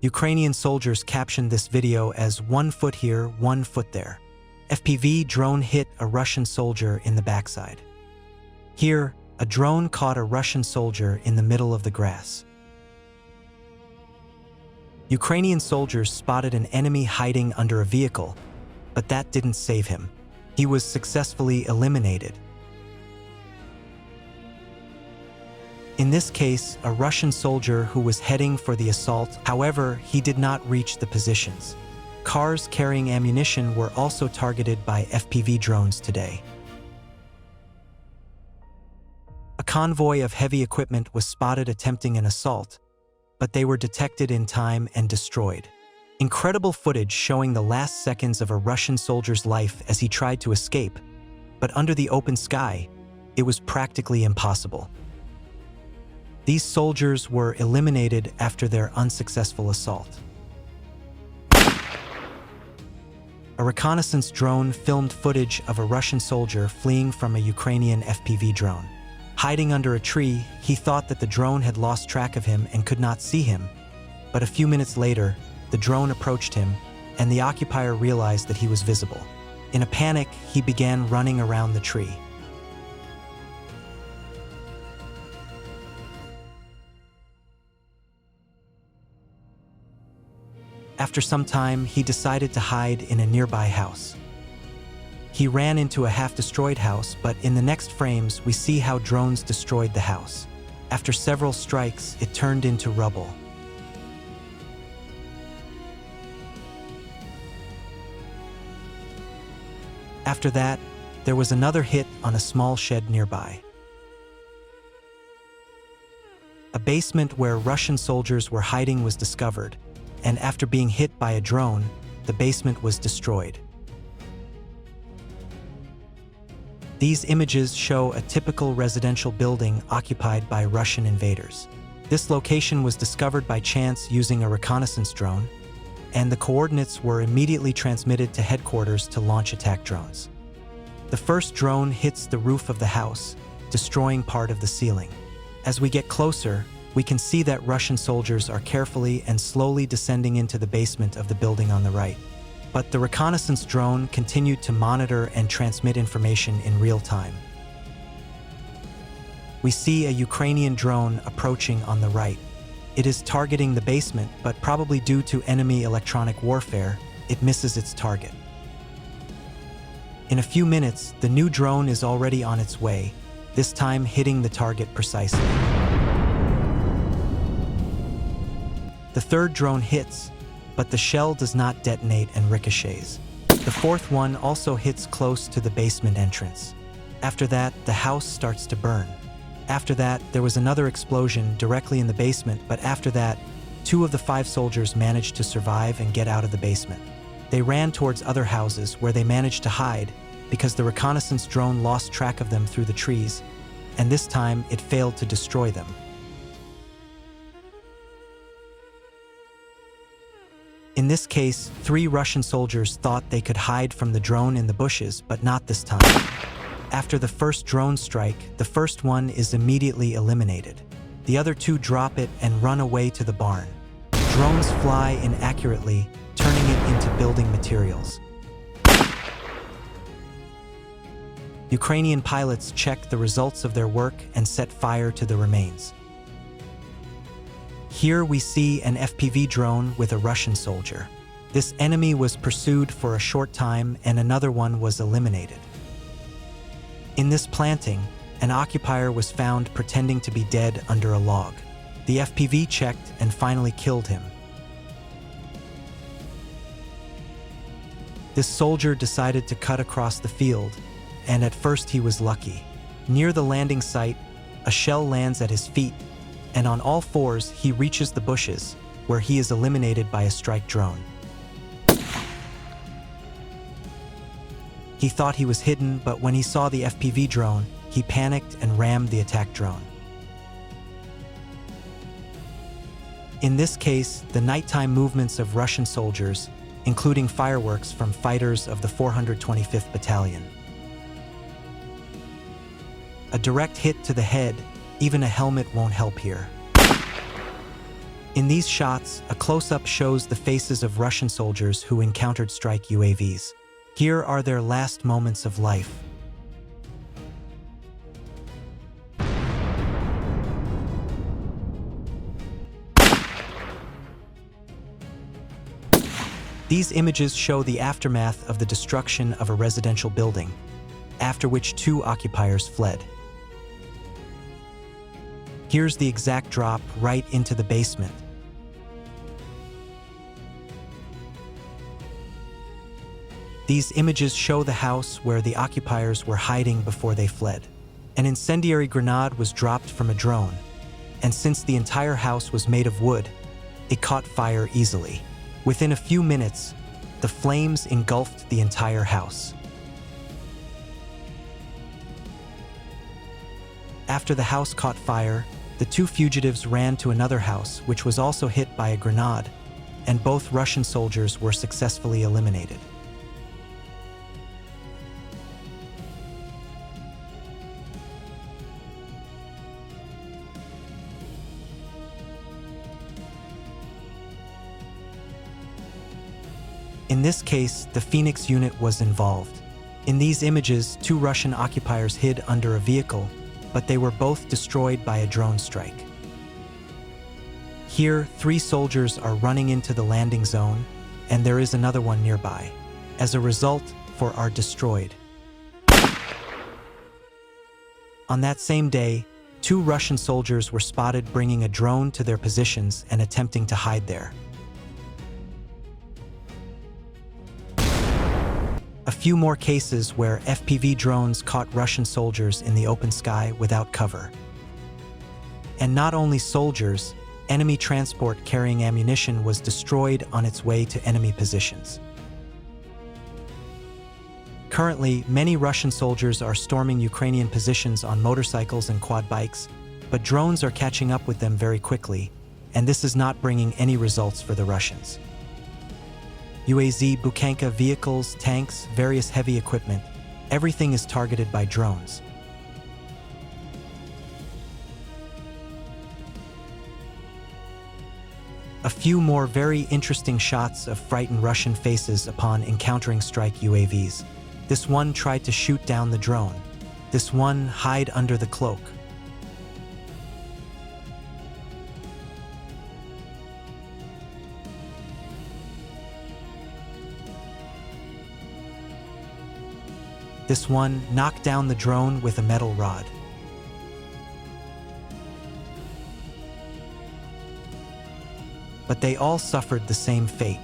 Ukrainian soldiers captioned this video as "1 foot here, 1 foot there." FPV drone hit a Russian soldier in the backside. Here, a drone caught a Russian soldier in the middle of the grass. Ukrainian soldiers spotted an enemy hiding under a vehicle, but that didn't save him. He was successfully eliminated. In this case, a Russian soldier who was heading for the assault, however, he did not reach the positions. Cars carrying ammunition were also targeted by FPV drones today. A convoy of heavy equipment was spotted attempting an assault, but they were detected in time and destroyed. Incredible footage showing the last seconds of a Russian soldier's life as he tried to escape, but under the open sky, it was practically impossible. These soldiers were eliminated after their unsuccessful assault. A reconnaissance drone filmed footage of a Russian soldier fleeing from a Ukrainian FPV drone. Hiding under a tree, he thought that the drone had lost track of him and could not see him, but a few minutes later, the drone approached him, and the occupier realized that he was visible. In a panic, he began running around the tree. After some time, he decided to hide in a nearby house. He ran into a half-destroyed house, but in the next frames, we see how drones destroyed the house. After several strikes, it turned into rubble. After that, there was another hit on a small shed nearby. A basement where Russian soldiers were hiding was discovered, and after being hit by a drone, the basement was destroyed. These images show a typical residential building occupied by Russian invaders. This location was discovered by chance using a reconnaissance drone, and the coordinates were immediately transmitted to headquarters to launch attack drones. The first drone hits the roof of the house, destroying part of the ceiling. As we get closer, we can see that Russian soldiers are carefully and slowly descending into the basement of the building on the right. But the reconnaissance drone continued to monitor and transmit information in real time. We see a Ukrainian drone approaching on the right. It is targeting the basement, but probably due to enemy electronic warfare, it misses its target. In a few minutes, the new drone is already on its way, this time hitting the target precisely. The third drone hits, but the shell does not detonate and ricochets. The fourth one also hits close to the basement entrance. After that, the house starts to burn. After that, there was another explosion directly in the basement, but after that, 2 of the 5 soldiers managed to survive and get out of the basement. They ran towards other houses where they managed to hide because the reconnaissance drone lost track of them through the trees, and this time it failed to destroy them. In this case, 3 Russian soldiers thought they could hide from the drone in the bushes, but not this time. After the first drone strike, the first one is immediately eliminated. The other 2 drop it and run away to the barn. Drones fly inaccurately, turning it into building materials. Ukrainian pilots check the results of their work and set fire to the remains. Here we see an FPV drone with a Russian soldier. This enemy was pursued for a short time and another one was eliminated. In this planting, an occupier was found pretending to be dead under a log. The FPV checked and finally killed him. This soldier decided to cut across the field, and at first he was lucky. Near the landing site, a shell lands at his feet, and on all fours he reaches the bushes, where he is eliminated by a strike drone. He thought he was hidden, but when he saw the FPV drone, he panicked and rammed the attack drone. In this case, the nighttime movements of Russian soldiers, including fireworks from fighters of the 425th Battalion. A direct hit to the head, even a helmet won't help here. In these shots, a close-up shows the faces of Russian soldiers who encountered strike UAVs. Here are their last moments of life. These images show the aftermath of the destruction of a residential building, after which 2 occupiers fled. Here's the exact drop right into the basement. These images show the house where the occupiers were hiding before they fled. An incendiary grenade was dropped from a drone, and since the entire house was made of wood, it caught fire easily. Within a few minutes, the flames engulfed the entire house. After the house caught fire, the 2 fugitives ran to another house, which was also hit by a grenade, and both Russian soldiers were successfully eliminated. In this case, the Phoenix unit was involved. In these images, 2 Russian occupiers hid under a vehicle, but they were both destroyed by a drone strike. Here, 3 soldiers are running into the landing zone, and there is another one nearby. As a result, 4 are destroyed. On that same day, 2 Russian soldiers were spotted bringing a drone to their positions and attempting to hide there. A few more cases where FPV drones caught Russian soldiers in the open sky without cover. And not only soldiers, enemy transport carrying ammunition was destroyed on its way to enemy positions. Currently, many Russian soldiers are storming Ukrainian positions on motorcycles and quad bikes, but drones are catching up with them very quickly, and this is not bringing any results for the Russians. UAZ, Bukhanka vehicles, tanks, various heavy equipment, everything is targeted by drones. A few more very interesting shots of frightened Russian faces upon encountering strike UAVs. This one tried to shoot down the drone. This one hide under the cloak. This one knocked down the drone with a metal rod. But they all suffered the same fate.